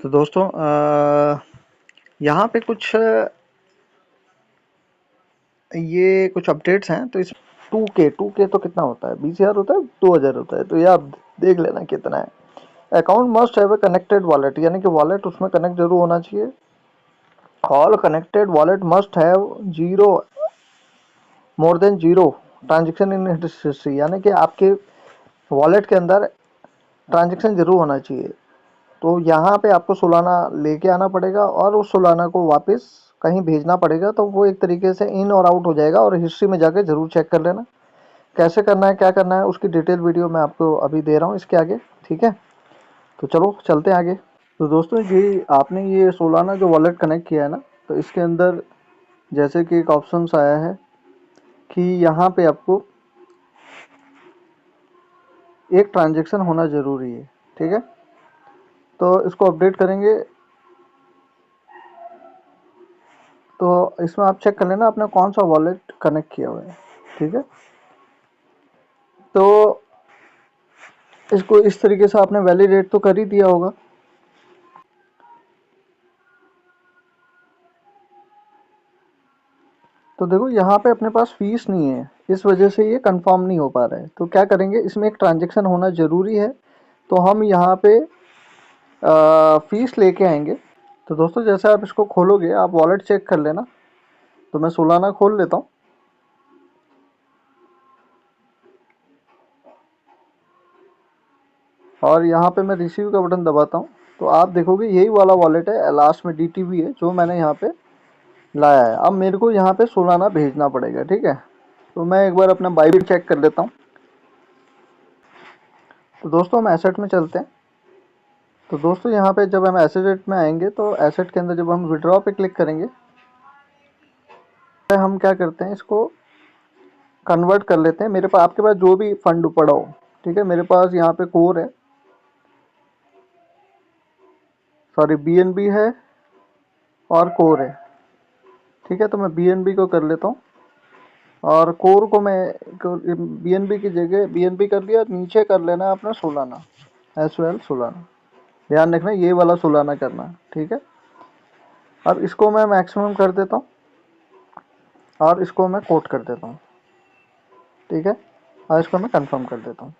तो दोस्तों यहाँ पे कुछ अपडेट्स हैं। तो इस 2K तो कितना होता है? 20,000 होता है, 2,000 होता है। तो ये आप देख लेना कितना है। Account must have a connected wallet, यानी कि वॉलेट उसमें कनेक्ट जरूर होना चाहिए। All connected wallet must have zero more than zero transaction in history, यानी कि आपके वॉलेट के अंदर ट्रांजेक्शन जरूर होना चाहिए। तो यहाँ पे आपको सोलाना लेके आना पड़ेगा और उस सोलाना को वापस कहीं भेजना पड़ेगा, तो वो एक तरीके से इन और आउट हो जाएगा। और हिस्ट्री में जाके ज़रूर चेक कर लेना कैसे करना है, क्या करना है, उसकी डिटेल वीडियो मैं आपको अभी दे रहा हूँ इसके आगे। ठीक है, तो चलो चलते हैं आगे। तो दोस्तों ये आपने ये सोलाना जो वॉलेट कनेक्ट किया है ना, तो इसके अंदर जैसे कि एक ऑप्शंस आया है कि यहाँ पे आपको एक ट्रांजेक्शन होना ज़रूरी है। ठीक है, तो इसको अपडेट करेंगे। तो इसमें आप चेक कर लेना आपने कौन सा वॉलेट कनेक्ट किया हुआ है। ठीक है, तो इसको इस तरीके से आपने वैलिडेट तो कर ही दिया होगा। तो देखो यहाँ पे अपने पास फीस नहीं है, इस वजह से ये कंफर्म नहीं हो पा रहा है। तो क्या करेंगे, इसमें एक ट्रांजेक्शन होना ज़रूरी है, तो हम यहाँ पे फीस लेके आएंगे। तो दोस्तों जैसे आप इसको खोलोगे, आप वॉलेट चेक कर लेना। तो मैं सोलाना खोल लेता हूँ और यहाँ पे मैं रिसीव का बटन दबाता हूँ। तो आप देखोगे यही वाला वॉलेट है, लास्ट में DTV है जो मैंने यहाँ पे लाया है। अब मेरे को यहाँ पे सोलाना भेजना पड़ेगा। ठीक है, तो मैं एक बार अपना बाइबिल चेक कर लेता हूँ। तो दोस्तों हम एसेट में चलते हैं। तो दोस्तों यहाँ पे जब हम एसेट में आएंगे, तो एसेट के अंदर जब हम विड्रॉ पे क्लिक करेंगे, तो हम क्या करते हैं, इसको कन्वर्ट कर लेते हैं। मेरे पास, आपके पास जो भी फंड पड़ा हो। ठीक है, मेरे पास यहाँ पे कोर है, सॉरी BNB है और कोर है। ठीक है, तो मैं BNB को कर लेता हूँ और कोर को मैं BNB की जगह BNB कर दिया। नीचे कर लेना है अपना सोलाना, एस वेल सोलाना। ध्यान रखना ये वाला सोलाना करना है। ठीक है, अब इसको मैं मैक्सिमम कर देता हूँ और इसको मैं कोट कर देता हूँ। ठीक है, और इसको मैं कंफर्म कर देता हूँ।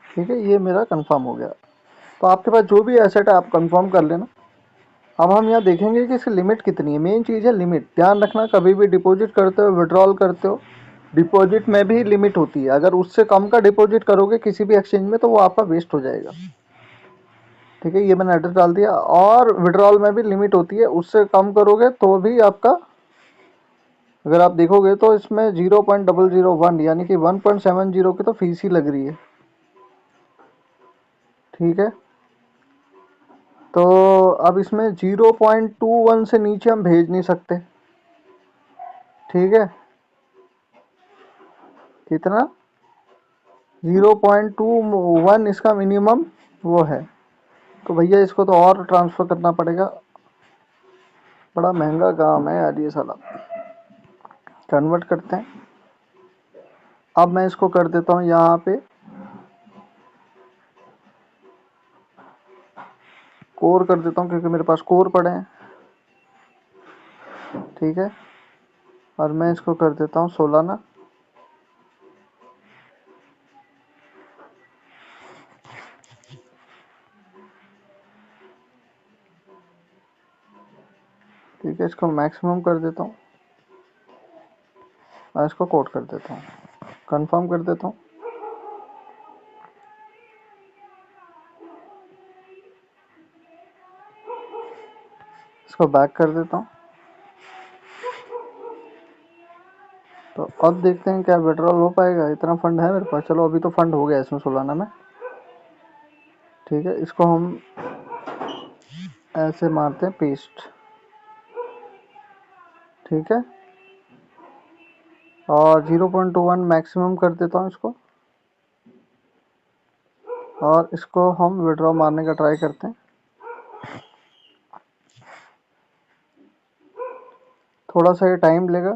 ठीक है, ये मेरा कंफर्म हो गया। तो आपके पास जो भी एसेट है आप कंफर्म कर लेना। अब हम यहाँ देखेंगे कि इसकी लिमिट कितनी है। मेन चीज़ है लिमिट। ध्यान रखना कभी भी डिपॉजिट करते हो, विड्रॉल करते हो, डिपॉजिट में भी लिमिट होती है। अगर उससे कम का डिपॉजिट करोगे किसी भी एक्सचेंज में, तो वो आपका वेस्ट हो जाएगा। ठीक है, ये मैंने एड्रेस डाल दिया। और विड्रॉल में भी लिमिट होती है, उससे कम करोगे तो भी आपका, अगर आप देखोगे तो इसमें 0.001 यानी कि 1.70 की तो फीस ही लग रही है। ठीक है, तो अब इसमें 0.21 से नीचे हम भेज नहीं सकते। ठीक है, कितना? 0.21 इसका मिनिमम वो है। तो भैया इसको तो और ट्रांसफ़र करना पड़ेगा। बड़ा महंगा काम है यार ये साला। कन्वर्ट करते हैं। अब मैं इसको कर देता हूँ यहाँ पे कोर कर देता हूँ, क्योंकि मेरे पास कोर पड़े हैं। ठीक है, और मैं इसको कर देता हूँ सोलाना। ठीक है, इसको मैक्सिमम कर देता हूँ और इसको कोड कर देता हूँ, कंफर्म कर देता हूँ। इसको बैक कर देता हूँ। तो अब देखते हैं क्या विड्रॉल हो पाएगा। इतना फंड है मेरे पास। चलो अभी तो फंड हो गया इसमें सोलाना में। ठीक है, इसको हम ऐसे मारते हैं पेस्ट। ठीक है, और 0.21 मैक्सिमम कर देता हूँ इसको, और इसको हम विड्रॉ मारने का ट्राई करते हैं। थोड़ा सा ये टाइम लेगा।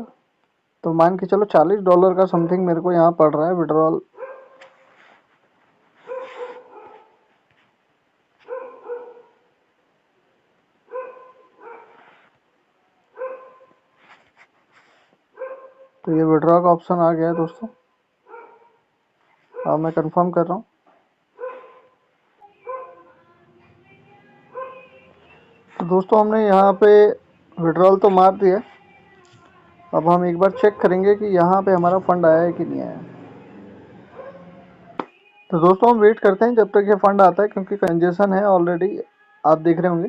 तो मान के चलो $40 का समथिंग मेरे को यहाँ पड़ रहा है विड्रॉल तो ये विड्रॉ का ऑप्शन आ गया है दोस्तों। अब मैं कंफर्म कर रहा हूँ। तो दोस्तों हमने यहाँ पे विड्रॉल तो मार दिया। अब हम एक बार चेक करेंगे कि यहाँ पे हमारा फंड आया है कि नहीं आया। तो दोस्तों हम वेट करते हैं जब तक ये फंड आता है, क्योंकि कंजेशन है ऑलरेडी, आप देख रहे होंगे।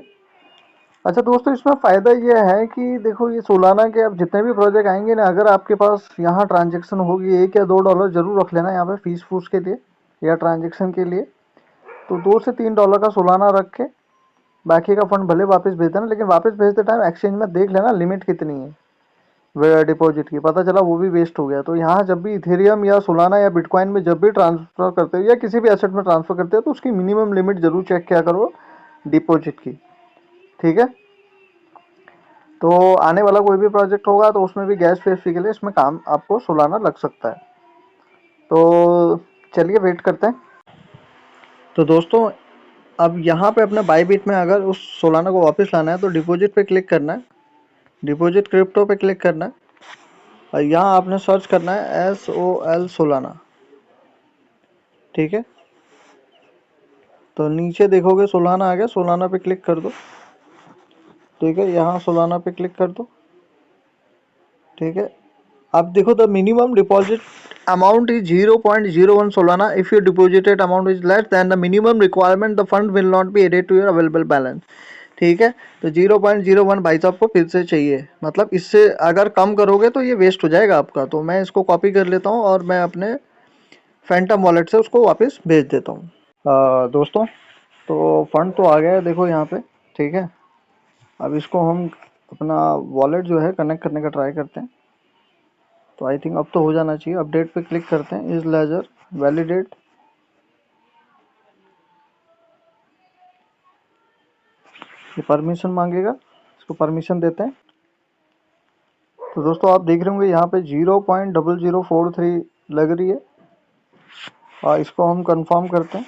अच्छा दोस्तों, इसमें फ़ायदा ये है कि देखो, ये सोलाना के अब जितने भी प्रोजेक्ट आएंगे ना, अगर आपके पास यहाँ ट्रांजेक्शन होगी, $1 या $2 जरूर रख लेना यहाँ पे फीस फूस के लिए या ट्रांजेक्शन के लिए। तो $2 से $3 का सोलाना रख के बाकी का फंड भले वापस भेज देना, लेकिन वापस भेजते टाइम एक्सचेंज में देख लेना लिमिट कितनी है डिपॉजिट की। पता चला वो भी वेस्ट हो गया। तो यहाँ जब भी इथेरियम या सोलाना या बिटकॉइन में जब भी ट्रांसफ़र करते हो या किसी भी एसेट में ट्रांसफ़र करते हो, तो उसकी मिनिमम लिमिट ज़रूर चेक किया करो डिपॉजिट की, ठीक है। तो आने वाला कोई भी प्रोजेक्ट होगा तो उसमें भी गैस फीस के लिए इसमें काम आपको सोलाना लग सकता है। तो चलिए वेट करते हैं। तो दोस्तों अब यहाँ पे अपने बाईबिट में अगर उस सोलाना को वापस लाना है तो डिपॉजिट पे क्लिक करना है, डिपॉजिट क्रिप्टो पे क्लिक करना है और यहाँ आपने सर्च करना है SOL सोलाना, ठीक है। तो नीचे देखोगे सोलाना आ गया, सोलाना पे क्लिक कर दो, ठीक है। यहाँ सोलाना पे क्लिक कर दो, ठीक है। अब देखो, the minimum deposit amount is 0.01 Solana. If your deposited amount is less than the minimum requirement, the fund will not be added to your available balance, ठीक है। तो 0.01 भाई साहब को फिर से चाहिए, मतलब इससे अगर कम करोगे तो ये वेस्ट हो जाएगा आपका। तो मैं इसको कॉपी कर लेता हूँ और मैं अपने फैंटम वॉलेट से उसको वापस भेज देता हूँ। दोस्तों तो फंड तो आ गया है, देखो यहाँ पे, ठीक है। अब इसको हम अपना वॉलेट जो है कनेक्ट करने का ट्राई करते हैं। तो आई थिंक अब तो हो जाना चाहिए। अपडेट पे क्लिक करते हैं, इज लेजर वैलिडेट, ये परमिशन मांगेगा, इसको परमिशन देते हैं। तो दोस्तों आप देख रहे होंगे यहाँ पे 0.0043 लग रही है और इसको हम कंफर्म करते हैं।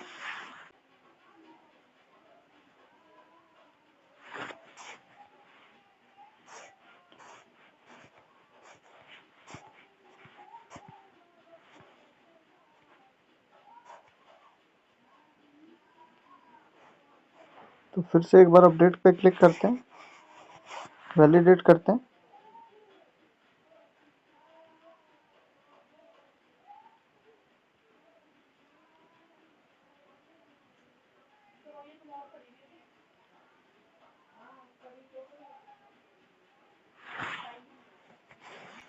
तो फिर से एक बार अपडेट पे क्लिक करते हैं, वैलिडेट करते हैं।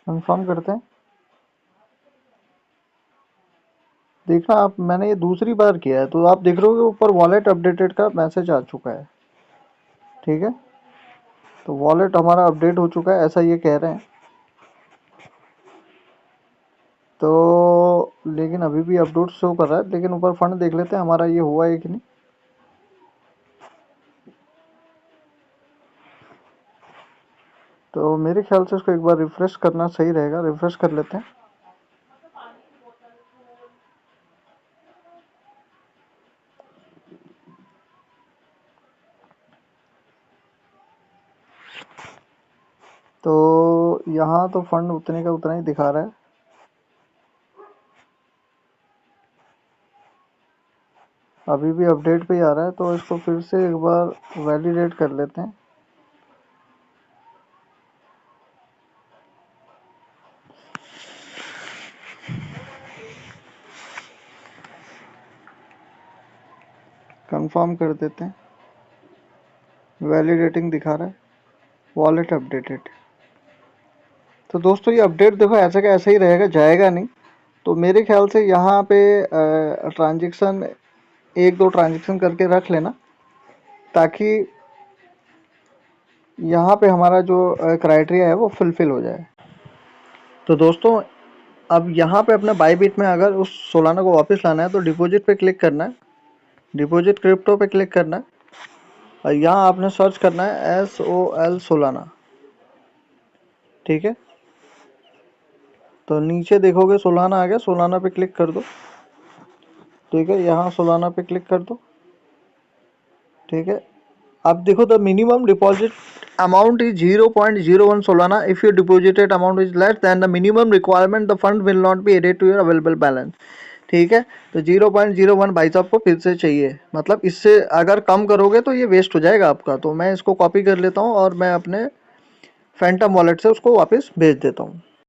कंफर्म करते हैं। देखना आप, मैंने ये दूसरी बार किया है, तो आप देख रहे हो ऊपर वॉलेट अपडेटेड का मैसेज आ चुका है, ठीक है। तो वॉलेट हमारा अपडेट हो चुका है, ऐसा ये कह रहे हैं। तो लेकिन अभी भी अपडेट शो कर रहा है, लेकिन ऊपर फंड देख लेते हैं हमारा ये हुआ है कि नहीं। तो मेरे ख्याल से इसको एक बार रिफ्रेश करना सही रहेगा, रिफ्रेश कर लेते हैं। तो यहाँ तो फंड उतने का उतना ही दिखा रहा है। अभी भी अपडेट पे ही आ रहा है, तो इसको फिर से एक बार वैलिडेट कर लेते हैं। कंफर्म कर देते हैं, वैलिडेटिंग दिखा रहा है, वॉलेट अपडेटेड। तो दोस्तों ये अपडेट देखो ऐसा का ऐसा ही रहेगा, जाएगा नहीं। तो मेरे ख्याल से यहाँ पे ट्रांजेक्शन, एक दो ट्रांजेक्शन करके रख लेना, ताकि यहाँ पे हमारा जो क्राइटेरिया है वो फुलफिल हो जाए। तो दोस्तों अब यहाँ पे अपने बाईबिट में अगर उस सोलाना को वापस लाना है तो डिपॉजिट पे क्लिक करना है, डिपॉजिट क्रिप्टो पे क्लिक करना है और यहाँ आपने सर्च करना है SOL सोलाना, ठीक है। तो नीचे देखोगे सोलाना आ गया, सोलाना पे क्लिक कर दो, ठीक है। यहाँ सोलाना पे क्लिक कर दो, ठीक है। अब देखो, the minimum deposit amount is 0.01 Solana. If your deposited amount is less than the minimum requirement, the fund will not be added to your available balance. ठीक है, तो 0.01 भाई साहब को फिर से चाहिए, मतलब इससे अगर कम करोगे तो ये वेस्ट हो जाएगा आपका। तो मैं इसको कॉपी कर लेता हूँ और मैं अपने फैंटम वॉलेट से उसको वापस भेज देता हूँ।